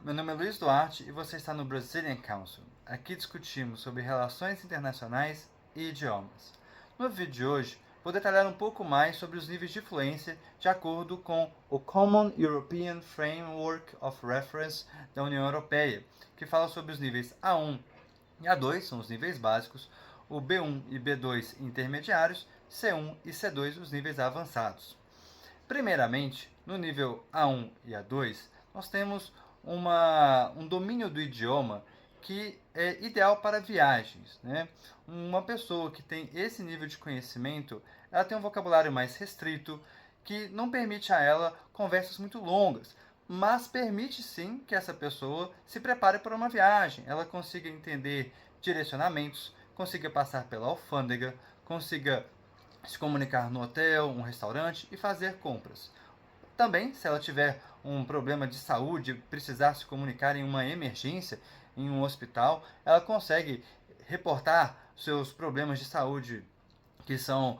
Meu nome é Luiz Duarte e você está no Brazilian Council. Aqui discutimos sobre relações internacionais e idiomas. No vídeo de hoje, vou detalhar um pouco mais sobre os níveis de fluência de acordo com o Common European Framework of Reference da União Europeia, que fala sobre os níveis A1 e A2, são os níveis básicos, o B1 e B2 intermediários, C1 e C2 os níveis avançados. Primeiramente, no nível A1 e A2, nós temos um domínio do idioma que é ideal para viagens, né? Uma pessoa que tem esse nível de conhecimento, ela tem um vocabulário mais restrito, que não permite a ela conversas muito longas, mas permite sim que essa pessoa se prepare para uma viagem, ela consiga entender direcionamentos, consiga passar pela alfândega, consiga se comunicar no hotel, um restaurante e fazer compras. Também, se ela tiver um problema de saúde, precisar se comunicar em uma emergência, em um hospital, ela consegue reportar seus problemas de saúde que são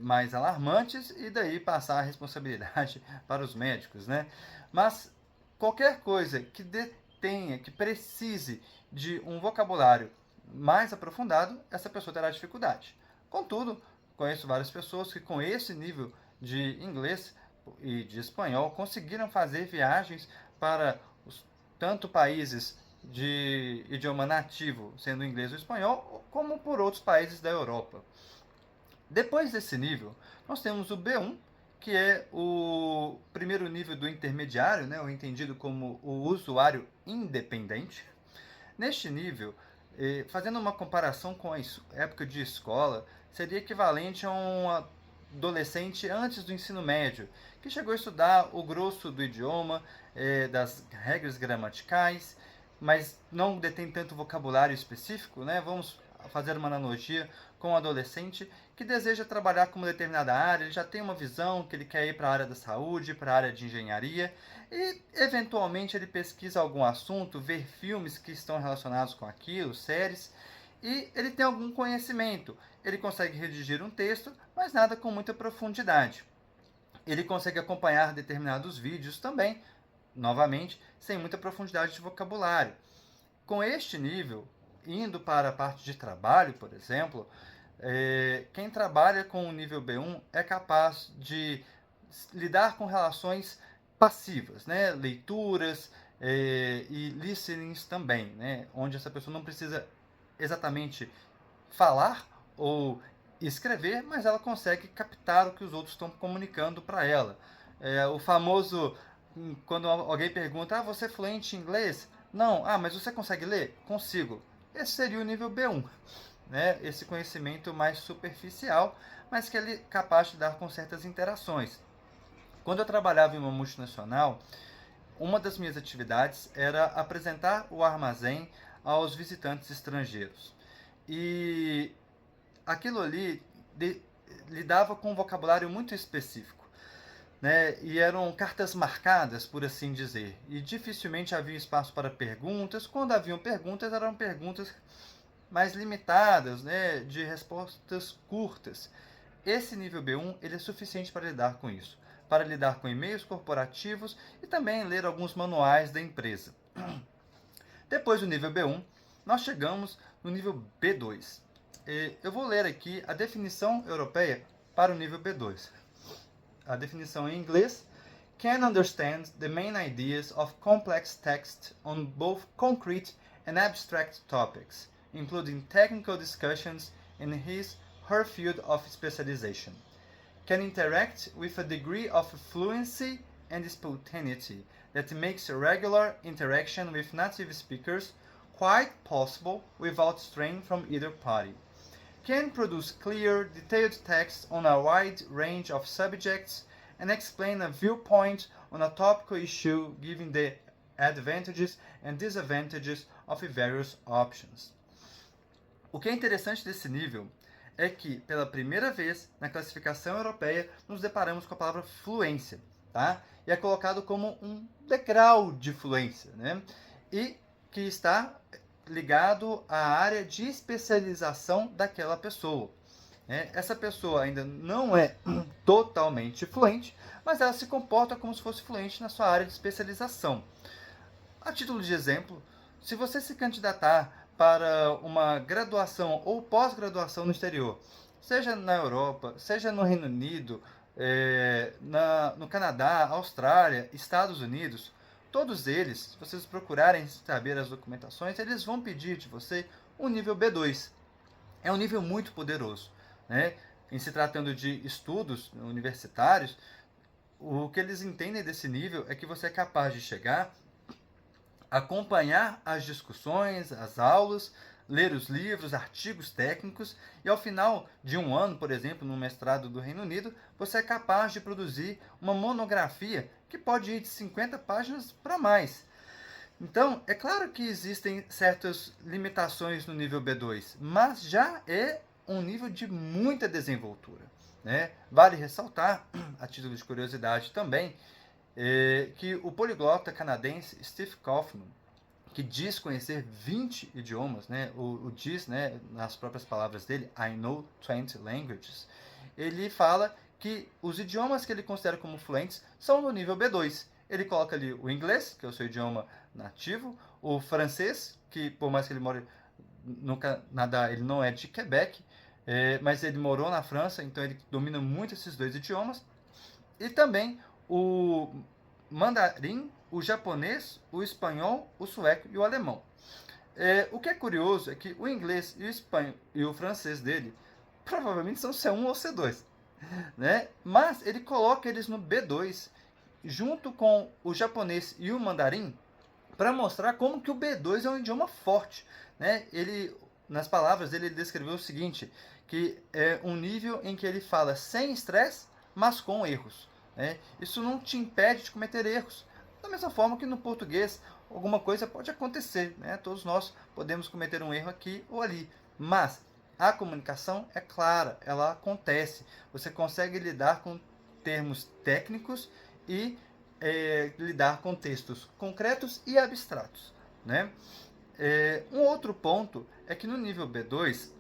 mais alarmantes e daí passar a responsabilidade para os médicos, né? Mas qualquer coisa que detenha, que precise de um vocabulário mais aprofundado, essa pessoa terá dificuldade. Contudo, conheço várias pessoas que com esse nível de inglês e de espanhol conseguiram fazer viagens para tanto países de idioma nativo, sendo o inglês ou o espanhol, como por outros países da Europa. Depois desse nível, nós temos o B1, que é o primeiro nível do intermediário, né, o entendido como o usuário independente. Neste nível, fazendo uma comparação com a época de escola, seria equivalente a um adolescente antes do ensino médio, que chegou a estudar o grosso do idioma, das regras gramaticais, mas não detém tanto vocabulário específico, né? Vamos fazer uma analogia com um adolescente que deseja trabalhar com uma determinada área, ele já tem uma visão que ele quer ir para a área da saúde, para a área de engenharia, e eventualmente ele pesquisa algum assunto, vê filmes que estão relacionados com aquilo, séries, e ele tem algum conhecimento. Ele consegue redigir um texto, mas nada com muita profundidade. Ele consegue acompanhar determinados vídeos também, novamente, sem muita profundidade de vocabulário. Com este nível, indo para a parte de trabalho, por exemplo, quem trabalha com o nível B1 é capaz de lidar com relações passivas, né? Leituras e listenings também, né? Onde essa pessoa não precisa exatamente falar ou escrever, mas ela consegue captar o que os outros estão comunicando para ela. O famoso, quando alguém pergunta, você é fluente em inglês? Não. Mas você consegue ler? Consigo. Esse seria o nível B1, né? Esse conhecimento mais superficial, mas que ele é capaz de dar com certas interações. Quando eu trabalhava em uma multinacional, uma das minhas atividades era apresentar o armazém aos visitantes estrangeiros. E aquilo ali lidava com um vocabulário muito específico, né? E eram cartas marcadas, por assim dizer. E dificilmente havia espaço para perguntas. Quando haviam perguntas, eram perguntas mais limitadas, né? De respostas curtas. Esse nível B1 ele é suficiente para lidar com isso, para lidar com e-mails corporativos e também ler alguns manuais da empresa. Depois do nível B1, nós chegamos no nível B2. Eu vou ler aqui a definição europeia para o nível B2. A definição em inglês: can understand the main ideas of complex text on both concrete and abstract topics, including technical discussions in her field of specialization. Can interact with a degree of fluency and spontaneity that makes regular interaction with native speakers quite possible without strain from either party. Can produce clear, detailed text on a wide range of subjects and explain a viewpoint on a topical issue, giving the advantages and disadvantages of various options. O que é interessante desse nível é que, pela primeira vez na classificação europeia, nos deparamos com a palavra fluência, tá? E é colocado como um degrau de fluência, né? E que está ligado à área de especialização daquela pessoa. Essa pessoa ainda não é totalmente fluente, mas ela se comporta como se fosse fluente na sua área de especialização. A título de exemplo, se você se candidatar para uma graduação ou pós-graduação no exterior, seja na Europa, seja no Reino Unido, no Canadá, Austrália, Estados Unidos, todos eles, se vocês procurarem saber as documentações, eles vão pedir de você um nível B2. É um nível muito poderoso, né? Em se tratando de estudos universitários, o que eles entendem desse nível é que você é capaz de chegar, acompanhar as discussões, as aulas, ler os livros, artigos técnicos e ao final de um ano, por exemplo, no mestrado do Reino Unido, você é capaz de produzir uma monografia que pode ir de 50 páginas para mais. Então, é claro que existem certas limitações no nível B2, mas já é um nível de muita desenvoltura, né? Vale ressaltar, a título de curiosidade também, que o poliglota canadense Steve Kaufman, que diz conhecer 20 idiomas, né? O diz, né, nas próprias palavras dele, I know 20 languages, ele fala que os idiomas que ele considera como fluentes são no nível B2. Ele coloca ali o inglês, que é o seu idioma nativo, o francês, que por mais que ele more no Canadá, ele não é de Quebec, mas ele morou na França, então ele domina muito esses dois idiomas, e também o mandarim, o japonês, o espanhol, o sueco e o alemão. O que é curioso é que o inglês e o espanhol e o francês dele provavelmente são C1 ou C2, né? Mas ele coloca eles no B2 junto com o japonês e o mandarim para mostrar como que o B2 é um idioma forte, né? Ele, nas palavras dele, ele descreveu o seguinte, que é um nível em que ele fala sem estresse, mas com erros, né? Isso não te impede de cometer erros. Da mesma forma que no português, alguma coisa pode acontecer, né? Todos nós podemos cometer um erro aqui ou ali, mas a comunicação é clara, ela acontece. Você consegue lidar com termos técnicos e lidar com textos concretos e abstratos, né? Um outro ponto é que no nível B2,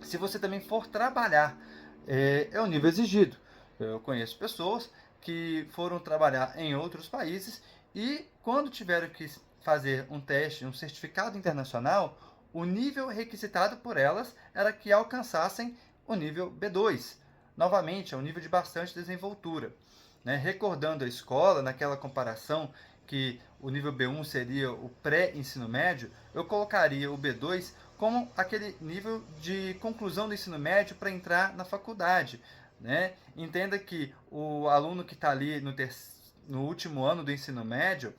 se você também for trabalhar, é o nível exigido. Eu conheço pessoas que foram trabalhar em outros países e quando tiveram que fazer um teste, um certificado internacional, o nível requisitado por elas era que alcançassem o nível B2. Novamente, é um nível de bastante desenvoltura, né? Recordando a escola, naquela comparação que o nível B1 seria o pré-ensino médio, eu colocaria o B2 como aquele nível de conclusão do ensino médio para entrar na faculdade, né? Entenda que o aluno que está ali no último ano do ensino médio,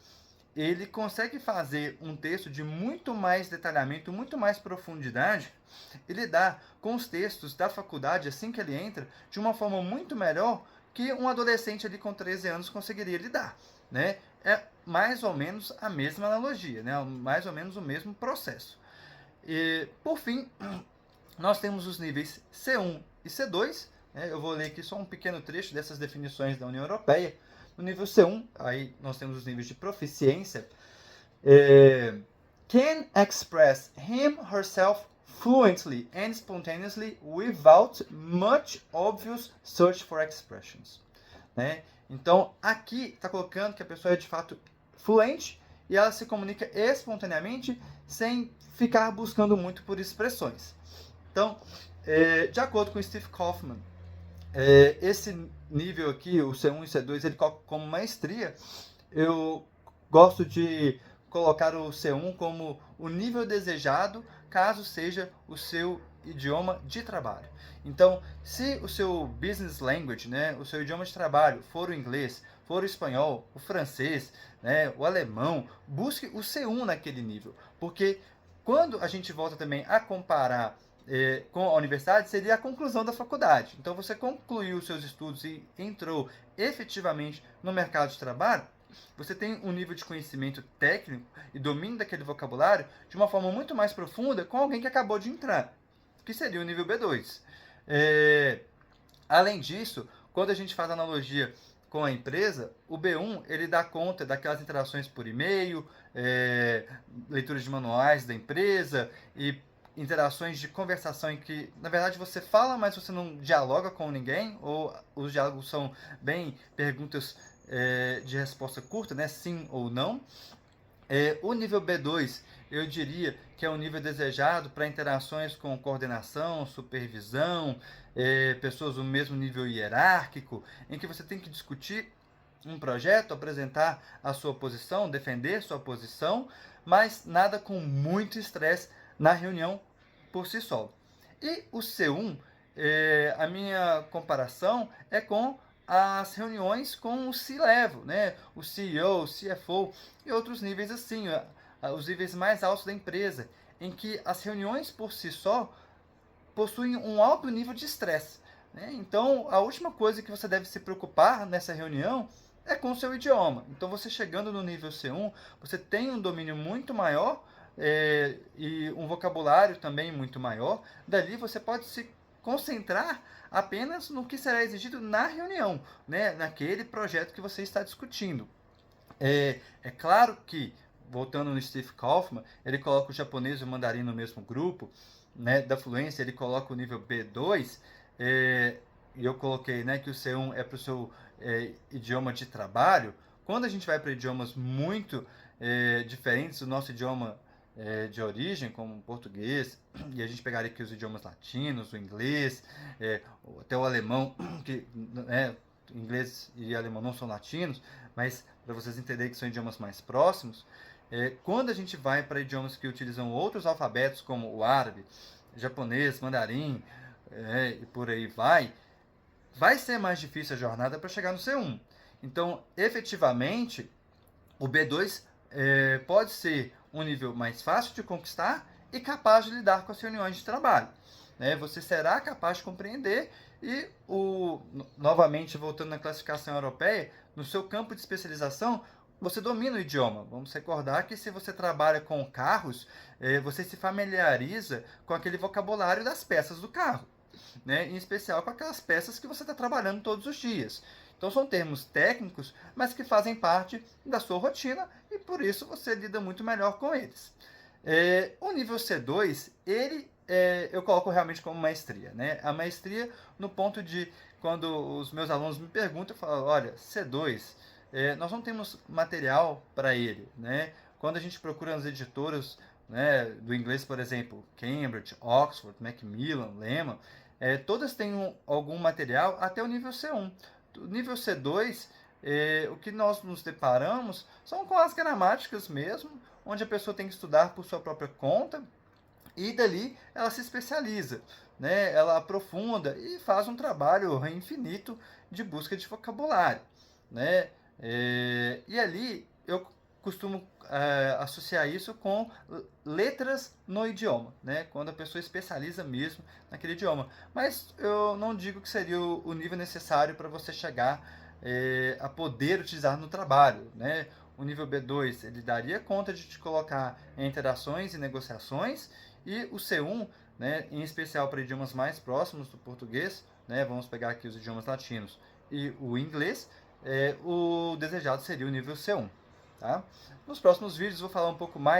ele consegue fazer um texto de muito mais detalhamento, muito mais profundidade e lidar com os textos da faculdade assim que ele entra de uma forma muito melhor que um adolescente ali com 13 anos conseguiria lidar, né? É mais ou menos a mesma analogia, né? Mais ou menos o mesmo processo. E, por fim, nós temos os níveis C1 e C2. Né? Eu vou ler aqui só um pequeno trecho dessas definições da União Europeia. No nível C1, aí nós temos os níveis de proficiência. Can express him, herself fluently and spontaneously without much obvious search for expressions. Né? Então, aqui está colocando que a pessoa é de fato fluente e ela se comunica espontaneamente sem ficar buscando muito por expressões. Então, de acordo com Steve Kaufman, esse nível aqui, o C1 e C2, ele coloca como maestria. Eu gosto de colocar o C1 como o nível desejado, caso seja o seu idioma de trabalho. Então, se o seu business language, né, o seu idioma de trabalho for o inglês, for o espanhol, o francês, né, o alemão, busque o C1 naquele nível, porque quando a gente volta também a comparar com a universidade, seria a conclusão da faculdade. Então, você concluiu os seus estudos e entrou efetivamente no mercado de trabalho, você tem um nível de conhecimento técnico e domínio daquele vocabulário de uma forma muito mais profunda com alguém que acabou de entrar, que seria o nível B2. Além disso, quando a gente faz analogia com a empresa, o B1 ele dá conta daquelas interações por e-mail, leituras de manuais da empresa e interações de conversação em que, na verdade, você fala, mas você não dialoga com ninguém, ou os diálogos são bem perguntas de resposta curta, né? Sim ou não. O nível B2, eu diria que é um nível desejado para interações com coordenação, supervisão, pessoas do mesmo nível hierárquico, em que você tem que discutir um projeto, apresentar a sua posição, defender sua posição, mas nada com muito estresse na reunião por si só. E o C1, a minha comparação é com as reuniões com o C-Level, né? O CEO, o CFO e outros níveis assim, os níveis mais altos da empresa, em que as reuniões por si só possuem um alto nível de estresse, né? Então, a última coisa que você deve se preocupar nessa reunião é com o seu idioma. Então, você chegando no nível C1, você tem um domínio muito maior e um vocabulário também muito maior. Dali, você pode se concentrar apenas no que será exigido na reunião, né? Naquele projeto que você está discutindo. É claro que, voltando no Steve Kaufmann, ele coloca o japonês e o mandarim no mesmo grupo, né, da fluência, ele coloca o nível B2, e eu coloquei, né, que o C1 é para o seu idioma de trabalho. Quando a gente vai para idiomas muito diferentes do nosso idioma de origem, como o português, e a gente pegaria aqui os idiomas latinos, o inglês, até o alemão, que né, inglês e alemão não são latinos, mas para vocês entenderem que são idiomas mais próximos, quando a gente vai para idiomas que utilizam outros alfabetos, como o árabe, japonês, mandarim, e por aí vai ser mais difícil a jornada para chegar no C1. Então, efetivamente, o B2 pode ser um nível mais fácil de conquistar e capaz de lidar com as reuniões de trabalho. Né? Você será capaz de compreender e, novamente, voltando na classificação europeia, no seu campo de especialização, você domina o idioma. Vamos recordar que se você trabalha com carros, você se familiariza com aquele vocabulário das peças do carro, né? Em especial com aquelas peças que você está trabalhando todos os dias. Então são termos técnicos, mas que fazem parte da sua rotina e por isso você lida muito melhor com eles. O nível C2, eu coloco realmente como maestria, né? A maestria no ponto de, quando os meus alunos me perguntam, eu falo, olha, C2, nós não temos material para ele, né? Quando a gente procura nas editoras, né, do inglês, por exemplo, Cambridge, Oxford, Macmillan, Lehman, todas têm algum material até o nível C1. O nível C2, o que nós nos deparamos são com as gramáticas mesmo, onde a pessoa tem que estudar por sua própria conta, e dali ela se especializa, né? Ela aprofunda e faz um trabalho infinito de busca de vocabulário, né? E ali eu costumo associar isso com letras no idioma, né? Quando a pessoa especializa mesmo naquele idioma. Mas eu não digo que seria o nível necessário para você chegar a poder utilizar no trabalho, né? O nível B2 ele daria conta de te colocar em interações e negociações, e o C1, né, em especial para idiomas mais próximos do português, né, vamos pegar aqui os idiomas latinos e o inglês, o desejado seria o nível C1. Tá? Nos próximos vídeos vou falar um pouco mais